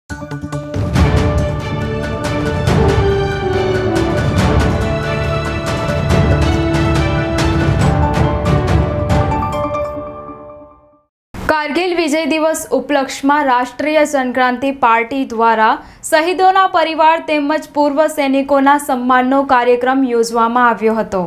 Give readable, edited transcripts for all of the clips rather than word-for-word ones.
કારગિલ વિજય દિવસ ઉપલક્ષમાં રાષ્ટ્રીય જનક્રાંતિ પાર્ટી દ્વારા શહીદોના પરિવાર તેમજ પૂર્વ સૈનિકોના સન્માનનો કાર્યક્રમ યોજવામાં આવ્યો હતો।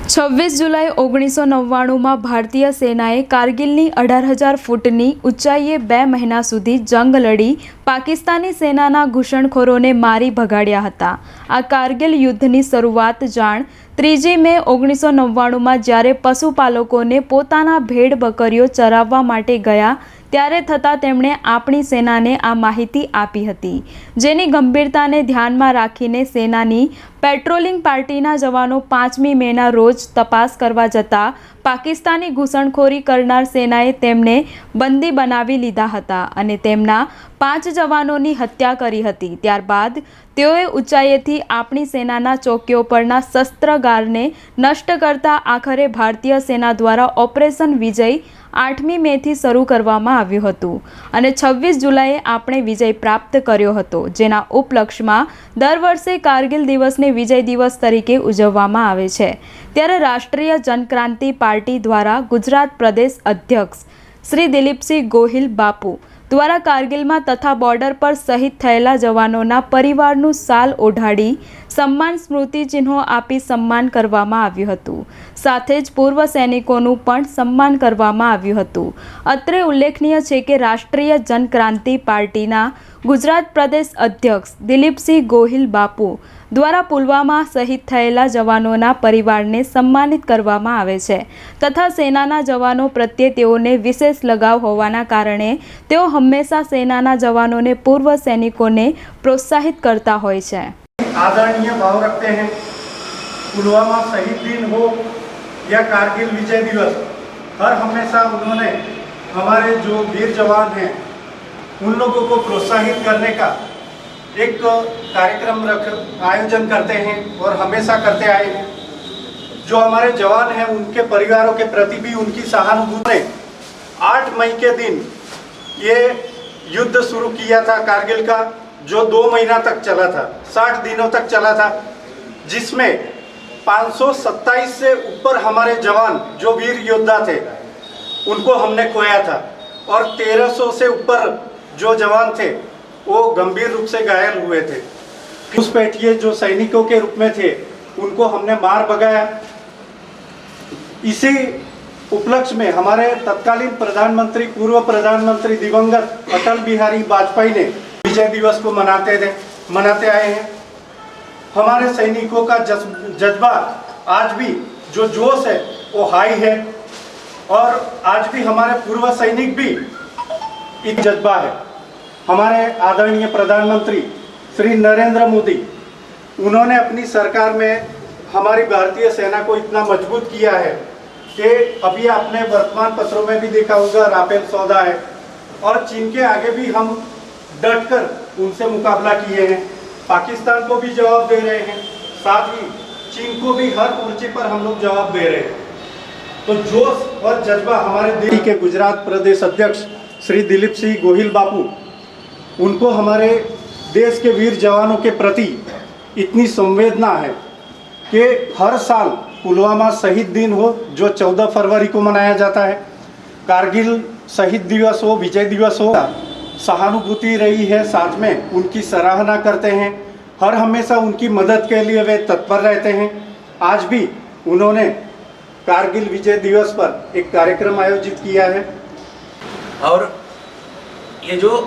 26 જુલાઈ 1999માં ભારતીય સેનાએ કારગિલની 18,000 ફૂટની ઊંચાઈએ 2 મહિના સુધી જંગ લડી પાકિસ્તાની સેનાના ઘૂસણખોરોને મારી ભગાડ્યા હતા। આ કારગિલ યુદ્ધની શરૂઆત જાણ 3 મે 1999માં જ્યારે પશુપાલકોને પોતાના ભેડ બકરીઓ ચરાવવા માટે ગયા ત્યારે થતાં તેમણે આપણી સેનાને આ માહિતી આપી હતી, જેની ગંભીરતાને ધ્યાનમાં રાખીને સેનાની પેટ્રોલિંગ પાર્ટીના જવાનો 5મી મેના રોજ તપાસ કરવા જતા પાકિસ્તાની ઘૂસણખોરી કરનાર સેનાએ તેમને બંદી બનાવી લીધા હતા અને તેમના 5 જવાનોની હત્યા કરી હતી। ત્યારબાદ તેઓએ ઊંચાઈએથી આપણી સેનાના ચોકીઓ પરના શસ્ત્રાગારને નષ્ટ કરતા આખરે ભારતીય સેના દ્વારા ઓપરેશન વિજય 8મી મેથી શરૂ કરવામાં આવ્યું હતું અને 26 જુલાઈએ આપણે વિજય પ્રાપ્ત કર્યો હતો, જેના ઉપલક્ષમાં દર વર્ષે કારગિલ દિવસને વિજય દિવસ તરીકે ઉજવવામાં આવે છે। ત્યારે રાષ્ટ્રીય જનક્રાંતિ પાર્ટી દ્વારા ગુજરાત પ્રદેશ અધ્યક્ષ શ્રી દિલીપસિંહ ગોહિલ બાપુ દ્વારા કારગિલમાં તથા બોર્ડર પર શહીદ થયેલા જવાનોના પરિવારનું શાલ ઓઢાડી સન્માન સ્મૃતિ ચિહ્નો આપી સન્માન કરવામાં આવ્યું હતું। સાથે જ પૂર્વ સૈનિકોનું પણ સન્માન કરવામાં આવ્યું હતું। અત્રે ઉલ્લેખનીય છે કે રાષ્ટ્રીય જનક્રાંતિ પાર્ટીના ગુજરાત પ્રદેશ અધ્યક્ષ દિલીપસિંહ ગોહિલ બાપુ દ્વારા પુલવામા શહીદ થયેલા જવાનોના પરિવારને સન્માનિત કરવામાં આવે છે તથા સેનાના જવાનો પ્રત્યે તેઓને વિશેષ લગાવ હોવાના કારણે તેઓ હંમેશા સેનાના જવાનોને પૂર્વ સૈનિકોને પ્રોત્સાહિત કરતા હોય છે। आदरणीय भाव रखते हैं। पुलवामा शहीद दिन हो या कारगिल विजय दिवस, हर हमेशा उन्होंने हमारे जो वीर जवान हैं उन लोगों को प्रोत्साहित करने का एक कार्यक्रम आयोजन करते हैं और हमेशा करते आए हैं। जो हमारे जवान हैं उनके परिवारों के प्रति भी उनकी सहानुभूति। 8 मई के दिन ये युद्ध शुरू किया था कारगिल का, जो 2 महीना तक चला था, 60 दिनों तक चला था, जिसमें 527 से ऊपर हमारे जवान जो वीर योद्धा थे उनको हमने खोया था और 1300 से ऊपर जो जवान थे वो गंभीर रूप से घायल हुए थे। घुसपैठिए जो सैनिकों के रूप में थे उनको हमने मार भगाया। इसी उपलक्ष्य में हमारे तत्कालीन प्रधानमंत्री पूर्व प्रधानमंत्री दिवंगत अटल बिहारी वाजपेयी ने विजय दिवस को मनाते आए हैं। हमारे सैनिकों का जज्बा आज भी जो जोश है वो हाई है और आज भी हमारे पूर्व सैनिक भी एक जज्बा है। हमारे आदरणीय प्रधानमंत्री श्री नरेंद्र मोदी, उन्होंने अपनी सरकार में हमारी भारतीय सेना को इतना मजबूत किया है कि अभी आपने वर्तमान पत्रों में भी देखा होगा राफेल सौदा है और चीन के आगे भी हम डटकर उनसे मुकाबला किए हैं। पाकिस्तान को भी जवाब दे रहे हैं, साथ ही चीन को भी हर मोर्चे पर हम लोग जवाब दे रहे हैं। तो जोश और जज्बा हमारे दिल्ली के गुजरात प्रदेश अध्यक्ष श्री दिलीप सिंह गोहिल बापू, उनको हमारे देश के वीर जवानों के प्रति इतनी संवेदना है कि हर साल पुलवामा शहीद दिन हो जो 14 फरवरी को मनाया जाता है, कारगिल शहीद दिवस हो, विजय दिवस हो, सहानुभूति रही है। साथ में उनकी सराहना करते हैं, हर हमेशा उनकी मदद के लिए वे तत्पर रहते हैं। आज भी उन्होंने कारगिल विजय दिवस पर एक कार्यक्रम आयोजित किया है। और ये जो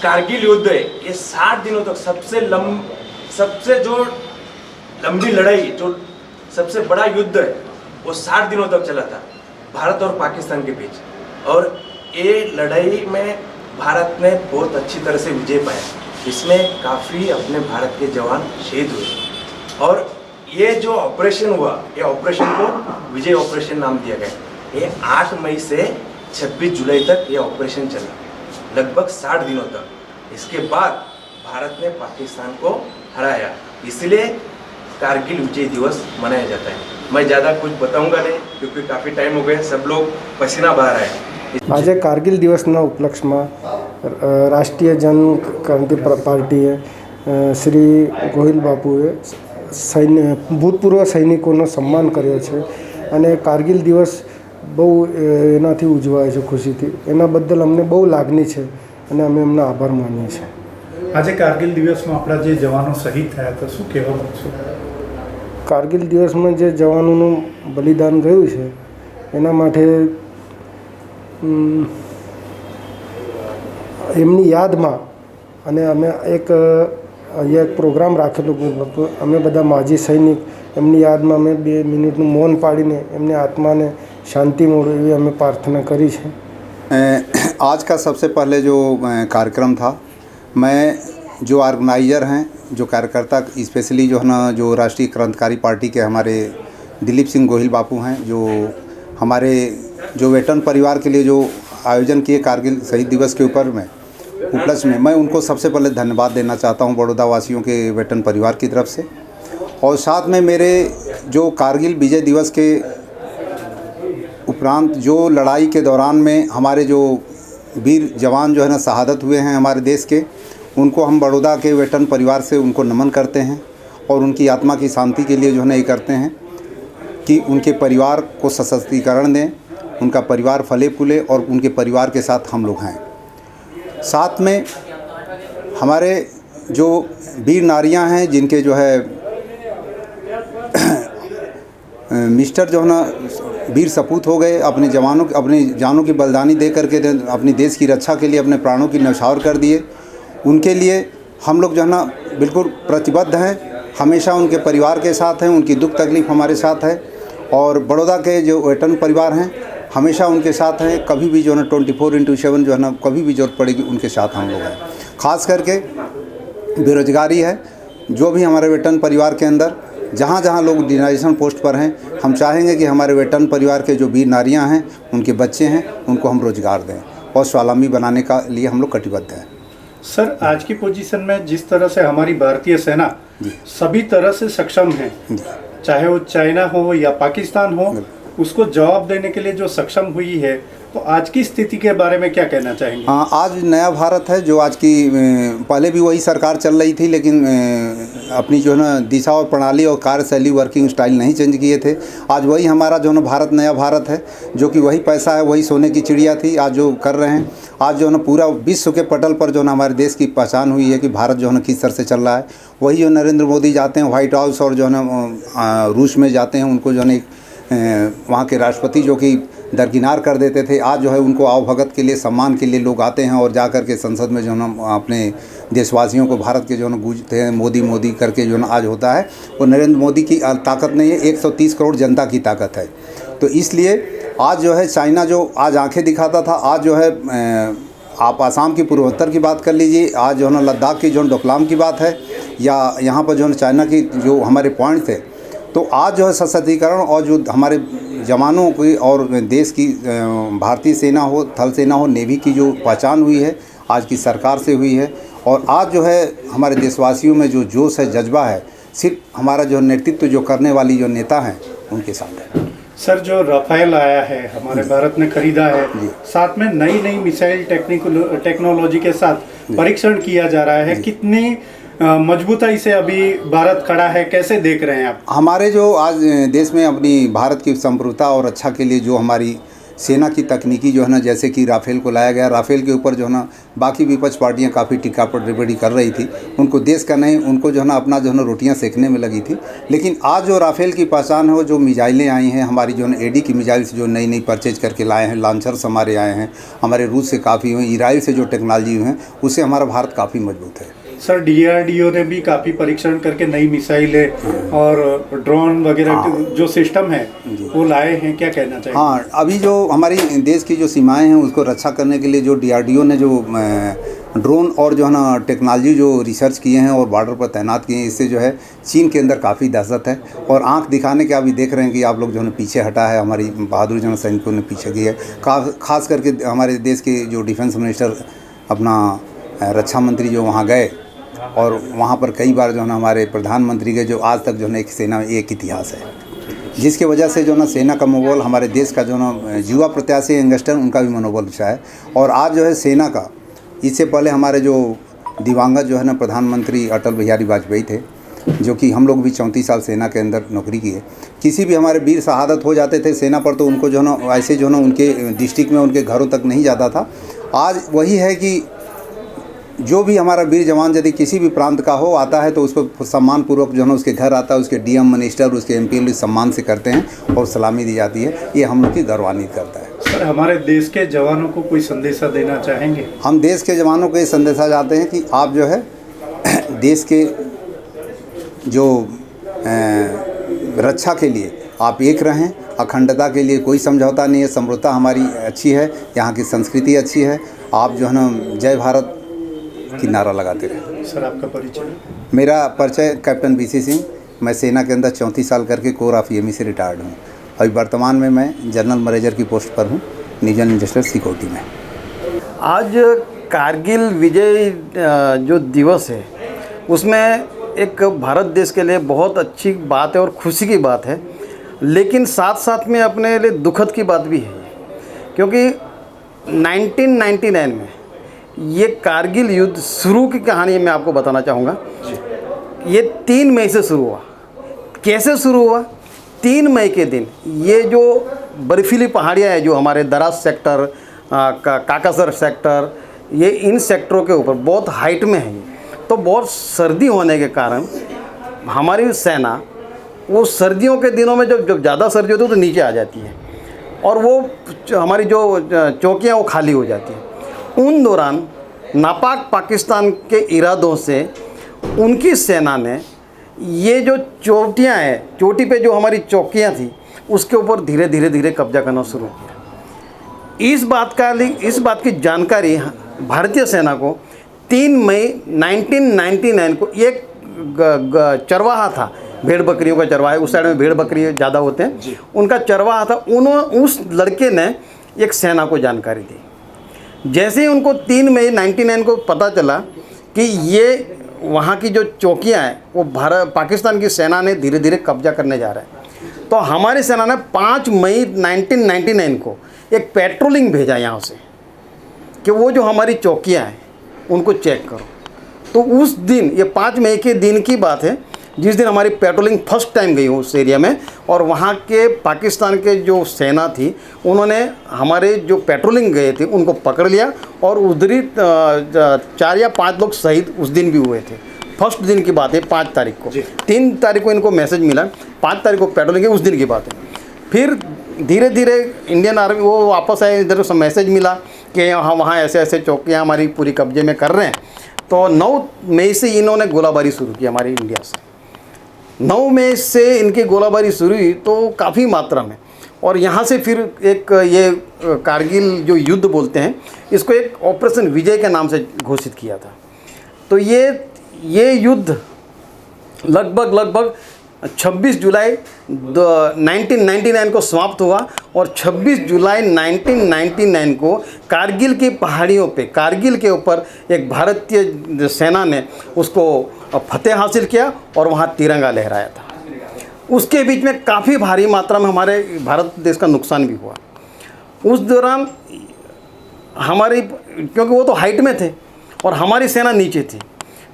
कारगिल युद्ध है ये 60 दिनों तक सबसे जो लंबी लड़ाई, जो सबसे बड़ा युद्ध है वो 60 दिनों तक चला था भारत और पाकिस्तान के बीच। और ये लड़ाई में भारत ने बहुत अच्छी तरह से विजय पाया। इसमें काफ़ी अपने भारत के जवान शहीद हुए और ये जो ऑपरेशन हुआ, ये ऑपरेशन को विजय ऑपरेशन नाम दिया गया। ये 8 मई से 26 जुलाई तक ये ऑपरेशन चला, लगभग 60 दिनों तक। इसके बाद भारत ने पाकिस्तान को हराया, इसलिए कारगिल विजय दिवस मनाया जाता है। मैं ज़्यादा कुछ बताऊंगा नहीं क्योंकि काफ़ी टाइम हो गया, सब लोग पसीना बहा रहे हैं। આજે કારગિલ દિવસના ઉપલક્ષમાં राष्ट्रीय जन क्रांति पार्टी है, શ્રી ગોહિલ બાપુએ ભૂતપૂર્વ સૈનિકોનો સન્માન કર્યો છે અને કારગિલ દિવસ બહુ એનાથી ઉજવાય છે ખુશીથી. એના બદલ અમને બહુ લાગણી છે અને અમે એમનો આભાર માનીએ છીએ. આજે કારગિલ દિવસમાં આપણા જે જવાનો શહીદ થયા હતા, શું કહેવા માંગશો? કારગિલ દિવસમાં જે જવાનોનું બલિદાન ગયું છે એના માટે એમની યાદમાં અને અમે અહીંયા એક પ્રોગ્રામ રાખેલો હતો. અમે બધા માજી સૈનિક એમની યાદમાં અમે 2 મિનિટનું મૌન પાડીને એમની આત્માને શાંતિ મળે એવી અમે प्रार्थना કરી છે. आज का सबसे पहले जो कार्यक्रम था, मैं जो ऑर्गेनाइज़र हैं, जो कार्यकर्ता स्पेशली जो है ना, जो राष्ट्रीय क्रांतिकारी पार्टी के हमारे दिलीप सिंह गोहिल बापू हैं, जो हमारे जो वेटरन परिवार के लिए जो आयोजन किए कारगिल शहीद दिवस के ऊपर में उपलक्ष्य में, मैं उनको सबसे पहले धन्यवाद देना चाहता हूं बड़ौदा वासियों के वेटरन परिवार की तरफ से. और साथ में मेरे जो कारगिल विजय दिवस के उपरांत जो लड़ाई के दौरान में हमारे जो वीर जवान जो है ना शहादत हुए हैं हमारे देश के, उनको हम बड़ौदा के वेटरन परिवार से उनको नमन करते हैं और उनकी आत्मा की शांति के लिए जो है ना ये करते हैं कि उनके परिवार को सशक्तिकरण दें, उनका परिवार फले फूले और उनके परिवार के साथ हम लोग हैं. साथ में हमारे जो वीर नारियां हैं, जिनके जो है मिस्टर जो है ना वीर सपूत हो गए, अपने जानों की बलिदानी दे करके अपनी देश की रक्षा के लिए अपने प्राणों की न्यौछावर कर दिए, उनके लिए हम लोग जो है ना बिल्कुल प्रतिबद्ध हैं, हमेशा उनके परिवार के साथ हैं, उनकी दुख तकलीफ़ हमारे साथ है. और बड़ौदा के जो वेटरन परिवार हैं हमेशा उनके साथ हैं, कभी भी जो है ना 24/7 जो है ना कभी भी ज़रूरत पड़ेगी उनके साथ हम लोग हैं. ख़ास करके बेरोजगारी है, जो भी हमारे वेटरन परिवार के अंदर जहाँ जहाँ लोग डिनाइजेशन पोस्ट पर हैं, हम चाहेंगे कि हमारे वेटरन परिवार के जो वीर नारियाँ हैं, उनके बच्चे हैं, उनको हम रोज़गार दें और स्वावलंबी बनाने का लिए हम लोग कटिबद्ध हैं. सर, आज की पोजीशन में जिस तरह से हमारी भारतीय सेना सभी तरह से सक्षम है, चाहे वो चाइना हो या पाकिस्तान हो, उसको जवाब देने के लिए जो सक्षम हुई है, तो आज की स्थिति के बारे में क्या कहना चाहेंगे? हाँ, आज नया भारत है जो आज की पहले भी वही सरकार चल रही थी, लेकिन अपनी जो है ना दिशा और प्रणाली और कार्यशैली वर्किंग स्टाइल नहीं चेंज किए थे. आज वही हमारा जो है ना भारत नया भारत है, जो कि वही पैसा है, वही सोने की चिड़िया थी, आज जो कर रहे हैं. आज जो है ना पूरा विश्व के पटल पर जो है ना हमारे देश की पहचान हुई है कि भारत जो है ना किस तरह से चल रहा है. वही जो नरेंद्र मोदी जाते हैं व्हाइट हाउस और जो है ना रूस में जाते हैं, उनको जो है ना वहाँ के राष्ट्रपति जो कि दरकिनार कर देते थे, आज जो है उनको आवभगत के लिए सम्मान के लिए लोग आते हैं और जा कर के संसद में जो है ना अपने देशवासियों को भारत के जो है ना गूंजते हैं मोदी मोदी करके जो है ना आज होता है. वो नरेंद्र मोदी की ताकत नहीं है, 130 करोड़ जनता की ताकत है. तो इसलिए आज जो है चाइना जो आज आंखें दिखाता था, आज जो है आप आसाम की पूर्वोत्तर की बात कर लीजिए, आज जो है ना लद्दाख की जो डोकलाम की बात है, या यहाँ पर जो है चाइना की जो हमारे पॉइंट थे, तो आज जो है सशक्तिकरण और जो हमारे जवानों की और देश की भारतीय सेना हो, थल सेना हो, नेवी की जो पहचान हुई है आज की सरकार से हुई है. और आज जो है हमारे देशवासियों में जो जोश है, जज्बा है, सिर्फ हमारा जो नेतृत्व जो करने वाली जो नेता हैं उनके साथ है. सर, जो राफेल आया है हमारे भारत ने खरीदा है, साथ में नई नई मिसाइल टेक्नोलॉजी के साथ परीक्षण किया जा रहा है, कितनी मजबूताई से अभी भारत खड़ा है, कैसे देख रहे हैं आप? हमारे जो आज देश में अपनी भारत की संप्रभुता और अच्छा के लिए जो हमारी सेना की तकनीकी जो है ना, जैसे कि राफेल को लाया गया, राफेल के ऊपर जो है ना बाकी विपक्ष पार्टियां काफ़ी टीका टिप्पणी कर रही थी, उनको देश का नहीं, उनको जो है ना अपना जो है ना रोटियां सेकने में लगी थी. लेकिन आज जो राफेल की पहचान है, जो मिसाइलें आई हैं हमारी जो है ना एडी की मिसाइल्स जो नई नई परचेज करके लाए हैं, लॉन्चर्स हमारे आए हैं, हमारे रूस से काफ़ी हुए, इसराइल से जो टेक्नोलॉजी हुई है, उससे हमारा भारत काफ़ी मजबूत है. सर, DRDO ने भी काफ़ी परीक्षण करके नई मिसाइलें और ड्रोन वगैरह जो सिस्टम है वो लाए हैं, क्या कहना चाहिए? हाँ, अभी जो हमारी देश की जो सीमाएं हैं उसको रक्षा करने के लिए जो DRDO ने जो ड्रोन और जो है ना टेक्नोलॉजी जो रिसर्च किए हैं और बॉर्डर पर तैनात किए हैं, इससे जो है चीन के अंदर काफ़ी दहशत है. और आंख दिखाने के अभी देख रहे हैं कि आप लोग जो है पीछे हटा है, हमारी बहादुर जन सैनिकों ने पीछे की है. खास करके हमारे देश के जो डिफेंस मिनिस्टर अपना रक्षा मंत्री जो वहाँ गए, और वहाँ पर कई बार जो है ना हमारे प्रधानमंत्री के जो आज तक जो है एक सेना में एक इतिहास है, जिसकी वजह से जो है ना सेना का मनोबल, हमारे देश का जो है ना युवा प्रत्याशी यंगस्टर, उनका भी मनोबल अच्छा है. और आज जो है सेना का इससे पहले हमारे जो दिवंगत जो है ना प्रधानमंत्री अटल बिहारी वाजपेयी थे, जो कि हम लोग भी 34 साल सेना के अंदर नौकरी की है। किसी भी हमारे वीर शहादत हो जाते थे सेना पर, तो उनको जो है ना ऐसे जो है ना उनके डिस्ट्रिक्ट में उनके घरों तक नहीं जाता था। आज वही है कि जो भी हमारा वीर जवान यदि किसी भी प्रांत का हो आता है तो उसको सम्मान पूर्वक जो है ना उसके घर आता है, उसके डीएम मिनिस्टर उसके एमपी सम्मान से करते हैं और सलामी दी जाती है। ये हम लोग की गौरवान्वित करता है। सर, हमारे देश के जवानों को कोई संदेशा देना चाहेंगे? हम देश के जवानों को ये संदेशा चाहते हैं कि आप जो है देश के जो रक्षा के लिए आप एक रहें। अखंडता के लिए कोई समझौता नहीं है, समृद्धता हमारी अच्छी है, यहाँ की संस्कृति अच्छी है। आप जो है ना जय भारत की नारा लगाते रहे। सर, आपका परिचय? मेरा परिचय कैप्टन BC सिंह, मैं सेना के अंदर 34 साल करके कोर ऑफ EME से रिटायर्ड हूँ। अभी वर्तमान में मैं जनरल मैनेजर की पोस्ट पर हूँ निजन इंडस्ट्रियल सिक्योरिटी में। आज कारगिल विजय जो दिवस है उसमें एक भारत देश के लिए बहुत अच्छी बात है और खुशी की बात है, लेकिन साथ साथ में अपने लिए दुखद की बात भी है, क्योंकि 1999 में ये कारगिल युद्ध शुरू की कहानी मैं आपको बताना चाहूँगा। ये 3 मई से शुरू हुआ। कैसे शुरू हुआ? 3 मई के दिन ये जो बर्फीली पहाड़ियाँ हैं जो हमारे दराज सेक्टर, काकासर सेक्टर, ये इन सेक्टरों के ऊपर बहुत हाइट में है। तो बहुत सर्दी होने के कारण हमारी सेना वो सर्दियों के दिनों में जब ज़्यादा सर्दी होती है तो नीचे आ जाती है और वो हमारी जो चौकियाँ वो खाली हो जाती हैं। उन दौरान नापाक पाकिस्तान के इरादों से उनकी सेना ने ये जो चोटियाँ हैं, चोटी पे जो हमारी चौकियाँ थी उसके ऊपर धीरे धीरे कब्जा करना शुरू किया। इस बात की जानकारी भारतीय सेना को 3 मई 1999 को एक चरवाहा था, भेड़ बकरियों का चरवाहा, उस साइड में भेड़ बकरी ज़्यादा होते हैं, उनका चरवाहा था। उस लड़के ने एक सेना को जानकारी दी। जैसे ही उनको 3 मई 1999 को पता चला कि ये वहाँ की जो चौकियाँ हैं वो पाकिस्तान की सेना ने धीरे धीरे कब्जा करने जा रहा है, तो हमारी सेना ने 5 मई 1999 को एक पेट्रोलिंग भेजा यहाँ से कि वो जो हमारी चौकियाँ हैं उनको चेक करो। तो उस दिन, ये 5 मई के दिन की बात है जिस दिन हमारी पेट्रोलिंग फर्स्ट टाइम गई उस एरिया में, और वहाँ के पाकिस्तान के जो सेना थी उन्होंने हमारे जो पेट्रोलिंग गए थे उनको पकड़ लिया और उधर ही 4 या 5 लोग शहीद उस दिन भी हुए थे। फर्स्ट दिन की बात है, 5 तारीख को। 3 तारीख को इनको मैसेज मिला, 5 तारीख को पेट्रोलिंग है, उस दिन की बात है। फिर धीरे धीरे इंडियन आर्मी वो वापस आए, इधर से मैसेज मिला कि हाँ वहाँ ऐसे ऐसे चौकियाँ हमारी पूरी कब्जे में कर रहे हैं। तो 9 मई से इन्होंने गोलाबारी शुरू की हमारी इंडिया से। 9 मई से इनकी गोलाबारी शुरू हुई तो काफ़ी मात्रा में, और यहाँ से फिर एक ये कारगिल जो युद्ध बोलते हैं इसको एक ऑपरेशन विजय के नाम से घोषित किया था। तो ये युद्ध लगभग 26 जुलाई 1999 को समाप्त हुआ, और 26 जुलाई 1999 को कारगिल की पहाड़ियों पे, कारगिल के ऊपर एक भारतीय सेना ने उसको फतेह हासिल किया और वहाँ तिरंगा लहराया था। उसके बीच में काफ़ी भारी मात्रा में हमारे भारत देश का नुकसान भी हुआ। उस दौरान हमारी, क्योंकि वो तो हाइट में थे और हमारी सेना नीचे थी,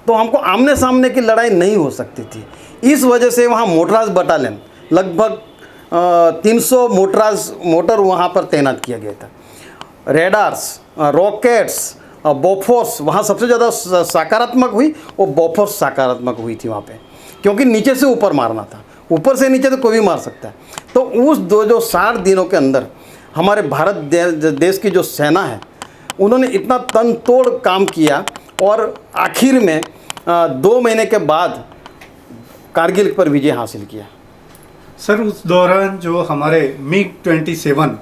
तो हमको आमने सामने की लड़ाई नहीं हो सकती थी। इस वजह से वहाँ मोटराज बटालियन लगभग 300 मोटर वहाँ पर तैनात किया गया था। रेडार्स, रॉकेट्स, बोफोर्स वहाँ सबसे ज़्यादा सकारात्मक हुई, और बोफोर्स सकारात्मक हुई थी वहाँ पे, क्योंकि नीचे से ऊपर मारना था, ऊपर से नीचे तो कोई भी मार सकता है। तो उस 60 दिनों के अंदर हमारे भारत देश की जो सेना है उन्होंने इतना तन तोड़ काम किया, और आखिर में 2 महीने के बाद कारगिल पर विजय हासिल किया। सर, उस दौरान जो हमारे MiG-27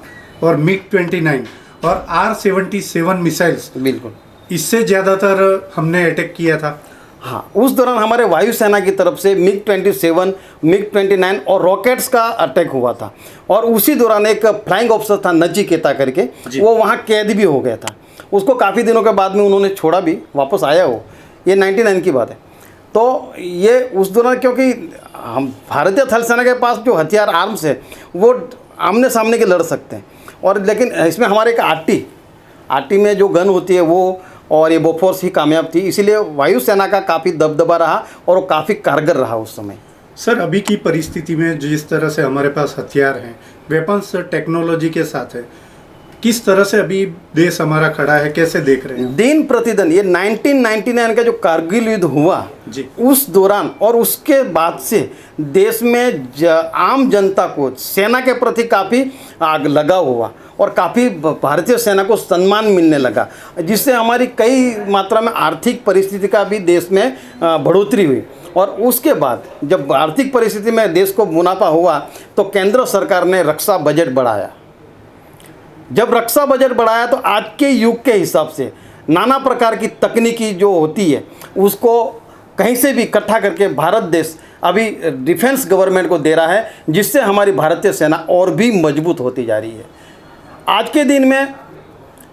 और MiG-29 और R-77 मिसाइल्स, बिल्कुल इससे ज़्यादातर हमने अटैक किया था। हाँ, उस दौरान हमारे वायुसेना की तरफ से MiG-27, MiG-29 और रॉकेट्स का अटैक हुआ था, और उसी दौरान एक फ्लाइंग ऑफिसर था नचिकेता करके, वो वहाँ कैद भी हो गया था। उसको काफ़ी दिनों के बाद में उन्होंने छोड़ा भी, वापस आया वो। ये 99 की बात है। तो ये उस दौरान, क्योंकि हम भारतीय थल सेना के पास जो हथियार आर्म्स है वो आमने सामने के लड़ सकते हैं, और लेकिन इसमें हमारे एक आरटी में जो गन होती है वो और ये बोफोर्स ही कामयाब थी, इसीलिए वायुसेना का काफ़ी दबदबा रहा और वो काफ़ी कारगर रहा उस समय। सर, अभी की परिस्थिति में जिस तरह से हमारे पास हथियार हैं, वेपन्स टेक्नोलॉजी के साथ है, किस तरह से अभी देश हमारा खड़ा है, कैसे देख रहे हैं? दिन प्रतिदिन ये 1999 का जो कारगिल युद्ध हुआ जी। उस दौरान और उसके बाद से देश में आम जनता को सेना के प्रति काफ़ी आग लगाव हुआ और काफ़ी भारतीय सेना को सम्मान मिलने लगा, जिससे हमारी कई मात्रा में आर्थिक परिस्थिति का भी देश में बढ़ोतरी हुई। और उसके बाद जब आर्थिक परिस्थिति में देश को मुनाफा हुआ तो केंद्र सरकार ने रक्षा बजट बढ़ाया। जब रक्षा बजट बढ़ाया तो आज के युग के हिसाब से नाना प्रकार की तकनीकी जो होती है उसको कहीं से भी इकट्ठा करके भारत देश अभी डिफेंस गवर्नमेंट को दे रहा है, जिससे हमारी भारतीय सेना और भी मजबूत होती जा रही है। आज के दिन में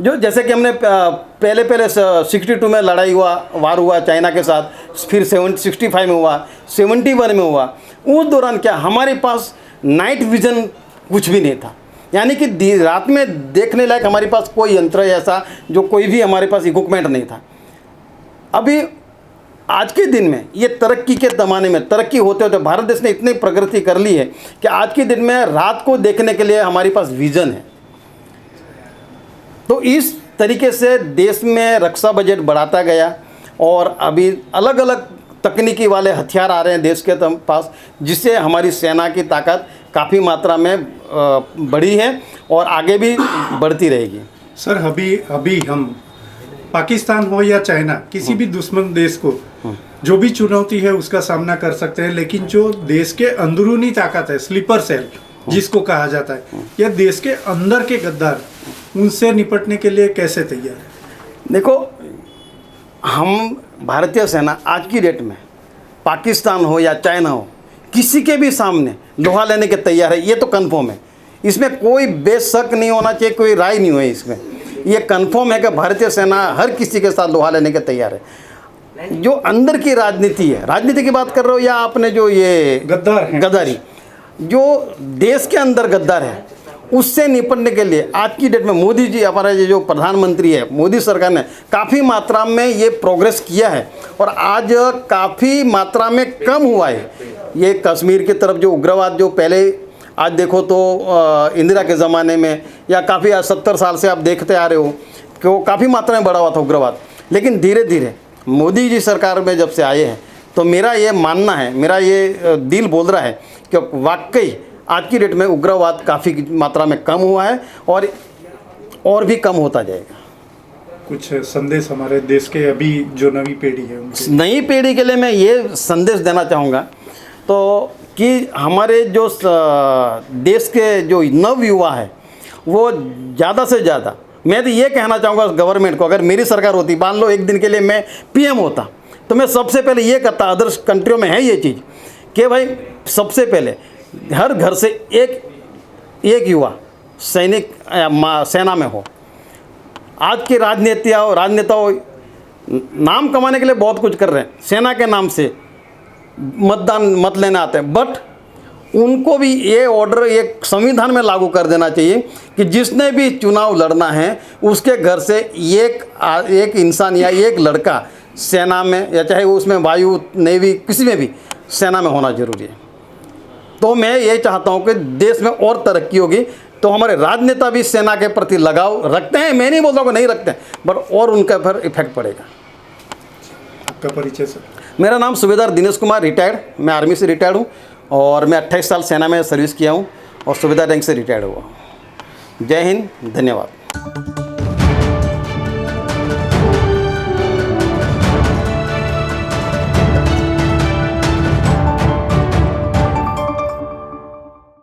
जो जैसे कि हमने पहले 62 में लड़ाई हुआ, वार हुआ चाइना के साथ, फिर 65 में हुआ, 71 में हुआ, उस दौरान क्या हमारे पास नाइट विजन कुछ भी नहीं था, यानी कि रात में देखने लायक हमारे पास कोई यंत्र ऐसा जो कोई भी हमारे पास इक्विपमेंट नहीं था। अभी आज के दिन में ये तरक्की के ज़माने में तरक्की होते होते भारत देश ने इतनी प्रगति कर ली है कि आज के दिन में रात को देखने के लिए हमारे पास विज़न है। तो इस तरीके से देश में रक्षा बजट बढ़ाता गया और अभी अलग अलग तकनीकी वाले हथियार आ रहे हैं देश के पास, जिससे हमारी सेना की ताकत काफ़ी मात्रा में बढ़ी है और आगे भी बढ़ती रहेगी। सर, अभी हम पाकिस्तान हो या चाइना, किसी भी दुश्मन देश को जो भी चुनौती है उसका सामना कर सकते हैं, लेकिन जो देश के अंदरूनी ताकत है, स्लीपर सेल जिसको कहा जाता है, या देश के अंदर के गद्दार, उनसे निपटने के लिए कैसे तैयार है? देखो, हम भारतीय सेना आज की डेट में पाकिस्तान हो या चाइना हो, किसी के भी सामने लोहा लेने के तैयार है, ये तो कन्फर्म है। इसमें कोई बेशक नहीं होना चाहिए, कोई राय नहीं है इसमें। ये कन्फर्म है कि भारतीय सेना हर किसी के साथ लोहा लेने के तैयार है। जो अंदर की राजनीति है, राजनीति की बात कर रहे हो या आपने जो ये गद्दारी, जो देश के अंदर गद्दार है उससे निपटने के लिए आज की डेट में मोदी जी, हमारा ये जो प्रधानमंत्री है, मोदी सरकार ने काफ़ी मात्रा में ये प्रोग्रेस किया है और आज काफ़ी मात्रा में कम हुआ है। ये कश्मीर की तरफ जो उग्रवाद जो पहले आज देखो तो इंदिरा के ज़माने में या काफ़ी 70 साल से आप देखते आ रहे हो कि वो काफ़ी मात्रा में बढ़ा हुआ था उग्रवाद, लेकिन धीरे धीरे मोदी जी सरकार में जब से आए हैं तो मेरा ये मानना है, मेरा ये दिल बोल रहा है कि वाकई आज की डेट में उग्रवाद काफ़ी मात्रा में कम हुआ है और भी कम होता जाएगा। कुछ संदेश हमारे देश के अभी जो नई पीढ़ी है उनके, नई पीढ़ी के लिए मैं ये संदेश देना चाहूँगा तो कि हमारे जो देश के जो नव युवा है वो ज़्यादा से ज़्यादा, मैं तो ये कहना चाहूँगा गवर्नमेंट को, अगर मेरी सरकार होती, मान लो एक दिन के लिए मैं पीएम होता, तो मैं सबसे पहले ये करता, अदर्स कंट्रियों में है ये चीज़ कि भाई सबसे पहले हर घर से एक युवा सैनिक सेना में हो। आज के राजनेताओं नाम कमाने के लिए बहुत कुछ कर रहे हैं, सेना के नाम से मतदान मत लेने आते हैं, बट उनको भी ये ऑर्डर एक संविधान में लागू कर देना चाहिए कि जिसने भी चुनाव लड़ना है उसके घर से एक इंसान या एक लड़का सेना में, या चाहे वो उसमें वायु नेवी किसी में भी सेना में होना जरूरी है। तो मैं ये चाहता हूँ कि देश में और तरक्की होगी तो हमारे राजनेता भी सेना के प्रति लगाव रखते हैं, मैं नहीं बोल रहा हूँ नहीं रखते हैं, बट और उनका पर इफेक्ट पड़ेगा। आपका परिचय सर? मेरा नाम सूबेदार दिनेश कुमार, रिटायर्ड, मैं आर्मी से रिटायर्ड हूँ और मैं 28 साल सेना में सर्विस किया हूँ और सूबेदार रैंक से रिटायर्ड हुआ। जय हिंद, धन्यवाद।